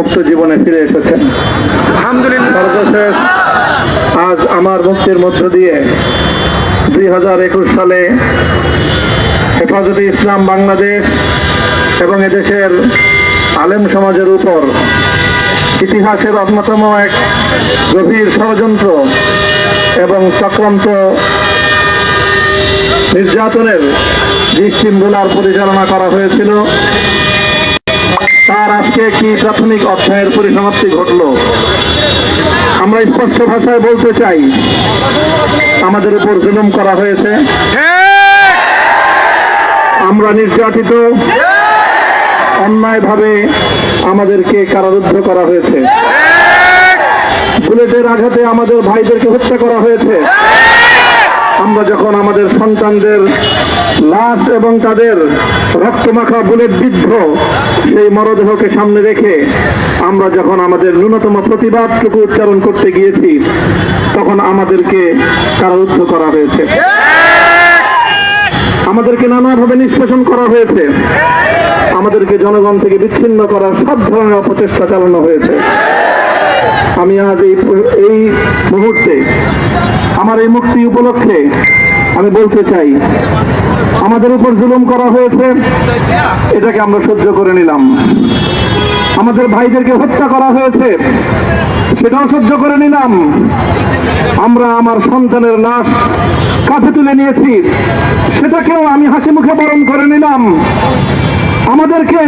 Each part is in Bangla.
মুক্ত জীবনে ফিরে এসেছেন। আলহামদুলিল্লাহ। সর্বশেষ আজ আমার মুক্তির মধ্য দিয়ে 2021 সালে হেফাজতে ইসলাম বাংলাদেশ এবং এদেশের আলেম সমাজের উপর ইতিহাসের অন্যতম এক গভীর ষড়যন্ত্র এবং চক্রান্ত নির্যাতনের যে শৃঙ্খলার পরিচালনা করা হয়েছিল, তার আজকে একটি প্রাথমিক অধ্যায়ের পরিসমাপ্তি ঘটল। আমরা স্পষ্ট ভাষায় বলতে চাই, আমাদের উপর জুলুম করা হয়েছে, আমরা নির্যাতিত, অন্যায়ভাবে আমাদেরকে কারারুদ্ধ করা হয়েছে, বুলেটের আঘাতে আমাদের ভাইদেরকে হত্যা করা হয়েছে। আমরা যখন আমাদের সন্তানদের লাশ এবং তাদের রক্তমাখা বুলেট বিদ্ধ সেই মরদেহকে সামনে রেখে আমরা যখন আমাদের ন্যূনতম প্রতিবাদটুকু উচ্চারণ করতে গিয়েছি, তখন আমাদেরকে কারারুদ্ধ করা হয়েছে, আমাদেরকে নানাভাবে নিষ্পেষণ করা হয়েছে, আমাদেরকে জনগণ থেকে বিচ্ছিন্ন করার সব ধরনের অপচেষ্টা চালানো হয়েছে। আমি আজ এই মুহূর্তে আমার এই মুক্তি উপলক্ষে আমি বলতে চাই, আমাদের উপর জুলুম করা হয়েছে, এটাকে আমরা সহ্য করে নিলাম। আমাদের ভাইদেরকে হত্যা করা হয়েছে, সেটাও সহ্য করে নিলাম। আমরা আমার সন্তানের লাশ কাঁধে তুলে নিয়েছি, সেটাকেও আমি হাসি মুখে বরণ করে নিলাম। আমাদেরকে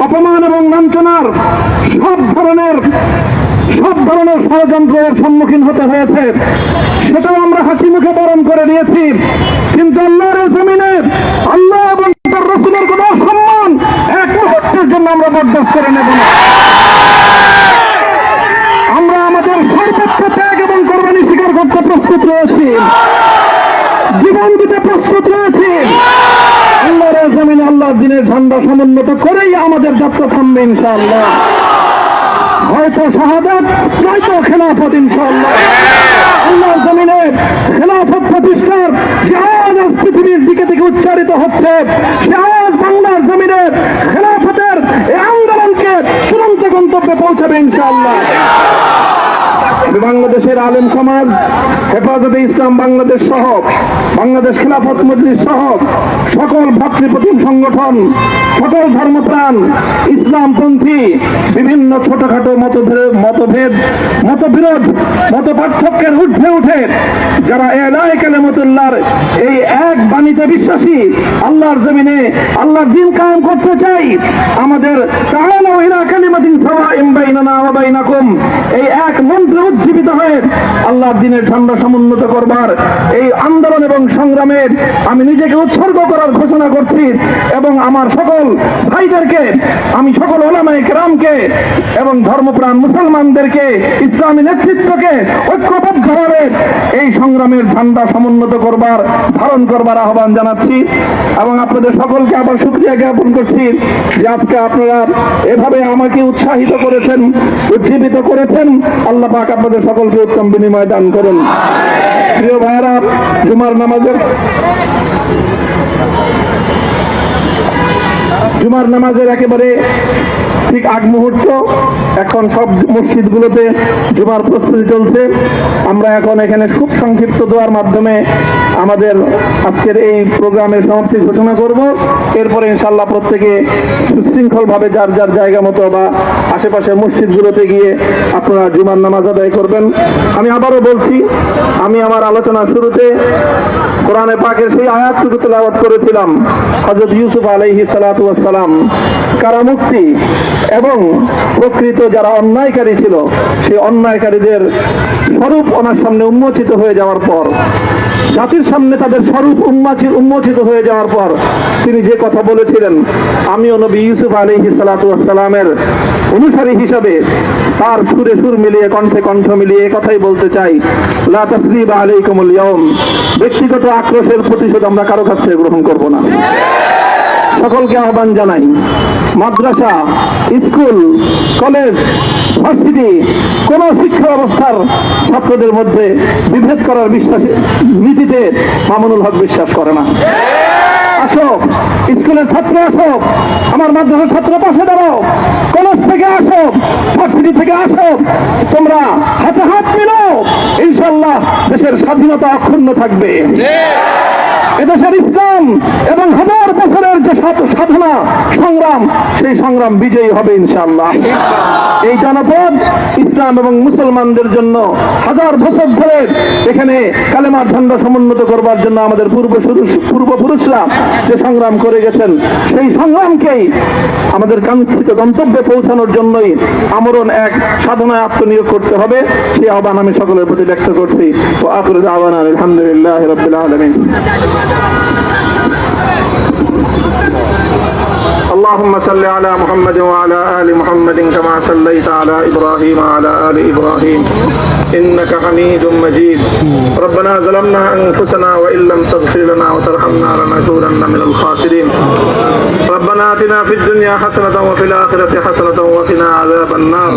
অপমান এবং লাঞ্ছনার সব ধরনের ষড়যন্ত্রের সম্মুখীন হতে হয়েছে, সেটাও আমরা হাসি মুখে বরণ করে নিয়েছি। কিন্তু আল্লাহর জমিনে আল্লাহ এবং তার রাসূলের কোন সম্মান এক মুহূর্তের জন্য আমরা বরদাস্ত করে নেব না। আমরা আমাদের সর্বোচ্চ ত্যাগ এবং কোরবানি স্বীকার করতে প্রস্তুত রয়েছি, জীবন দিতে প্রস্তুত রয়েছি। আল্লাহর জমিনে আল্লাহর দ্বীনের ঝান্ডা সমুন্নত করেই আমাদের যাত্রা থামবে ইনশাআল্লাহ। হয়তো শাহাদাত, নয়তো খেলাফত ইনশাআল্লাহ। আল্লাহর জমিনে খেলাফত প্রতিষ্ঠার যে আওয়াজ পৃথিবীর দিকে থেকে উচ্চারিত হচ্ছে, সে আওয়াজ বাংলার জমিনে খেলাফতের এই আন্দোলনকে চূড়ান্ত গন্তব্যে পৌঁছাবে ইনশাআল্লাহ। বাংলাদেশের আলেম সমাজ, হেফাজতে ইসলাম বাংলাদেশ সহ বাংলাদেশ খেলাফত মজলিস সহ সকল ভাতৃপ্রতিম সংগঠন, সকল ধর্মপ্রাণ, ইসলামপন্থী বিভিন্ন ছোটখাটো মতবিরোধ, মত পার্থক্যের ঊর্ধ্বে উঠে যারা এলাহি কালিমাতুল্লাহর এই এক বাণীতে বিশ্বাসী, আল্লাহর জমিনে আল্লাহর দ্বীন কায়েম করতে চাই, আমাদের তাআলাউ ইলা কালিমাতিন সাওয়াইন বাইনানা ওয়া বাইনাকুম এই এক মন্ত্রে উজ্জীবিত হয়ে আল্লাহর দ্বীনের ঝান্ডা সমুন্নত করবার এই আন্দোলন এবং সংগ্রামে আমি নিজেকে উৎসর্গ করার ঘোষণা করছি। এবং আমার সকল ভাইদেরকে, আমি সকল উলামায়ে কেরামকে এবং ধর্মপ্রাণ মুসলমানদেরকে, ইসলামী নেতৃত্বকে ঐক্যবদ্ধভাবে এই সংগ্রামের ঝান্ডা সমুন্নত করবার, ধারণ করবার আহ্বান জানাচ্ছি। এবং আপনাদের সকলকে আবার শুকরিয়া জ্ঞাপন করছি যে আজকে আপনারা এভাবে আমাকে উৎসাহিত করেছেন, উজ্জীবিত করেছেন। আল্লাহ পাক আপনাদের সকলকে উত্তম বিনিময় দান করুন। প্রিয় ভাইয়েরা, জুমার নামাজের একেবারে ঠিক আগ মুহূর্ত, এখন সব মসজিদগুলোতে জুমার প্রস্তুতি চলছে। আমরা এখন এখানে খুব সংক্ষিপ্ত দোয়ার মাধ্যমে আমাদের আজকের এই প্রোগ্রামের সমাপ্তি ঘোষণা করব। এরপরে ইনশাআল্লাহ প্রত্যেকে সুশৃঙ্খলভাবে যার যার জায়গা মতো বা আশেপাশের মসজিদগুলোতে গিয়ে আপনারা জুমার নামাজ আদায় করবেন। আমি আবারও বলছি, আমি আমার আলোচনার শুরুতে কোরআনে পাকের সেই আয়াতটুকু তেলাওয়াত করেছিলাম, হযরত ইউসুফ আলাইহিস সালাতু ওয়াস সালাম কারামুক্তি এবং প্রকৃত যারা অন্যায়কারী ছিল, সেই অন্যায়কারীদের স্বরূপ ওনার সামনে উন্মোচিত হয়ে যাওয়ার পর, জাতির সামনে তাদের স্বরূপ উন্মোচিত হয়ে যাওয়ার পর তিনি যে কথা বলেছিলেন, আমিও নবী ইউসুফ আলাইহিস সালাতু ওয়াস সালামের অনুসারী হিসাবে তার সুরে সুর মিলিয়ে, কণ্ঠে কণ্ঠ মিলিয়ে কথাই বলতে চাই, লা তাসরিবা আলাইকুমুল ইয়াউম। ব্যক্তিগত আক্রোশের প্রতিশোধ আমরা কারো কাছ থেকে গ্রহণ করব না। সকলকে আহ্বান জানাই, মাদ্রাসা, স্কুল, কলেজ, ভার্সিটি কোন শিক্ষা ব্যবস্থার ছাত্রদের মধ্যে বিভেদ করার নীতিতে মামুনুল হক বিশ্বাস করে না। আসো, স্কুলের ছাত্র আসো, আমার মাদ্রাসার ছাত্র পাশে দাঁড়াও, কলেজ থেকে আসো, ভার্সিটি থেকে আসো, তোমরা হাতে হাত মিলাও, ইনশাআল্লাহ দেশের স্বাধীনতা অক্ষুণ্ণ থাকবে। এদেশের ইসলাম এবং হাজার বছরের যে সাধনা সংগ্রাম, সেই সংগ্রাম বিজয়ী হবে ইনশাআল্লাহ। এই জনপদ ইসলাম এবং মুসলমানদের জন্য হাজার বছর ধরে এখানে কালেমার ঝান্ডা সমুন্নত করবার জন্য আমাদের পূর্বপুরুষরা যে সংগ্রাম করে গেছেন, সেই সংগ্রামকেই আমাদের কাঙ্ক্ষিত গন্তব্যে পৌঁছানোর জন্যই আমরণ এক সাধনায় আত্মনিয়োগ করতে হবে। সেই আহ্বান আমি সকলের প্রতি ব্যক্ত করছি। ও আখিরু দাওয়ানা আলহামদুলিল্লাহি রাব্বিল আলামিন। اللهم صل على محمد وعلى آل محمد كما صليت على إبراهيم وعلى آل إبراهيم إنك حميد مجيد. ربنا ظلمنا أنفسنا وإن لم تغفر لنا وترحمنا لنكونن من الخاسرين. ربنا آتنا في الدنيا حسنة وفي الآخرة حسنة وقنا عذاب النار.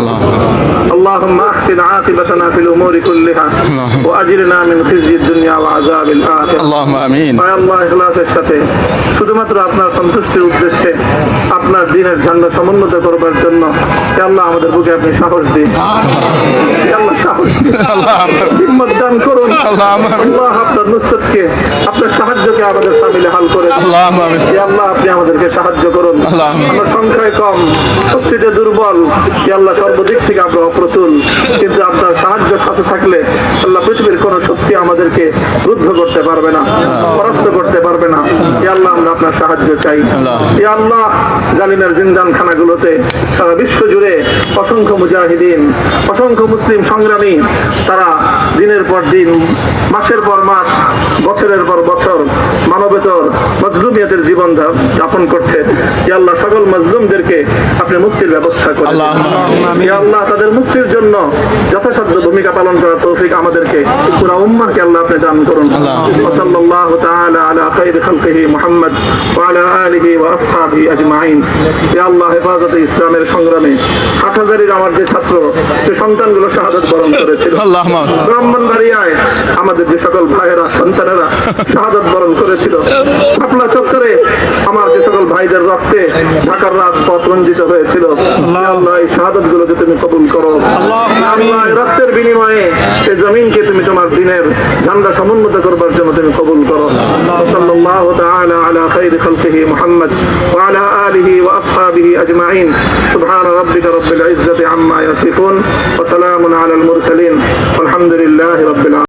اللهم أحسن عاقبتنا في الأمور كلها وأجرنا من خزي الدنيا وعذاب الآخرة. اللهم آمين. يا الله ইখলাসের সাথে শুধুমাত্র আপনার সন্তুষ্টির উদ্দেশ্যে আপনার দ্বীনের ঝান্ডা সমুন্নত করবার জন্য হে আল্লাহ আমাদের বুকে আপনি সাহস দিন। হে আল্লাহ সাহস দিন, হিম্মত দান করুন। আল্লাহ আপনার নুসরতকে, আপনার সাহায্যকে আমাদের সামিলে হাল করে দিন। হে আল্লাহ আপনি আমাদেরকে সাহায্য করুন। আমরা সংখ্যায় কম, শক্তিতে দুর্বল। হে আল্লাহ সর্বদিক থেকে আমরা অপ্রতুল, কিন্তু আপনার সাহায্য সাথে থাকলে আল্লাহ পৃথিবীর কোন শক্তি আমাদেরকে রুদ্ধ করতে পারবে না, পরাস্ত করতে পারবে না। হে আল্লাহ আমরা আপনার সাহায্য চাই। হে আল্লাহ জালিমের জিন্দান খানাগুলোতে সারা বিশ্ব জুড়ে অসংখ্য মুজাহিদিন, অসংখ্য মুসলিম সংগ্রামী, তারা দিনের পর দিন, মাসের পর মাস, বছরের পর বছর মানবেতর মজলুমিয়তের জীবন যাপন করছে। হে আল্লাহ সকল মজলুমদেরকে আপনি মুক্তির ব্যবস্থা করেন। হে আল্লাহ তাদের মুক্তির জন্য যথাসাধ্য ভূমিকা পালন করার তৌফিক আমাদেরকে, পুরা উম্মাহকে আল্লাহ আপনি দান করুন। সাল্লাল্লাহু তাআলা আলা খায়রি খালকিহি মুহাম্মদ ওয়া আলা আলিহি ওয়া আসহাবিহি আজমাইন। হে আল্লাহ হেফাজতে ইসলামের সংগ্রামে 60,000-এর আমার যে ছাত্র, সে সন্তানগুলো শাহাদাত বরণ করেছিল। ব্রাহ্মণবাড়িয়ায় আমাদের যে সকল ভাইয়েরা, সন্তানেরা শাহাদাত বরণ করেছিল। শাপলা চত্বরে আমার যে সকল ভাইদের রক্তে ঢাকার রাজপথ রঞ্জিত হয়েছিল। হে আল্লাহ এই শাহাদাত গুলোকে তুমি কবুল করো। আল্লাহ রক্তের বিনিময়ে এই জমিনকে তুমি তোমার দ্বীনের ঝান্ডা সমুন্নত করবার জন্য তুমি কবুল করো। সাল্লাল্লাহু তাআলা আলা খায়রি খালকিহি মুহাম্মদ ওয়া আলা আলিহি ওয়া আসহাবিহি আজমাইন। সুবহান রাব্বিকা রাব্বিল ইজ্জাতি আম্মা ইয়াসিফুন ওয়া সালামুন আলাল মুরসালিন ওয়ালহামদুলিল্লাহি রাব্বিল আলামিন।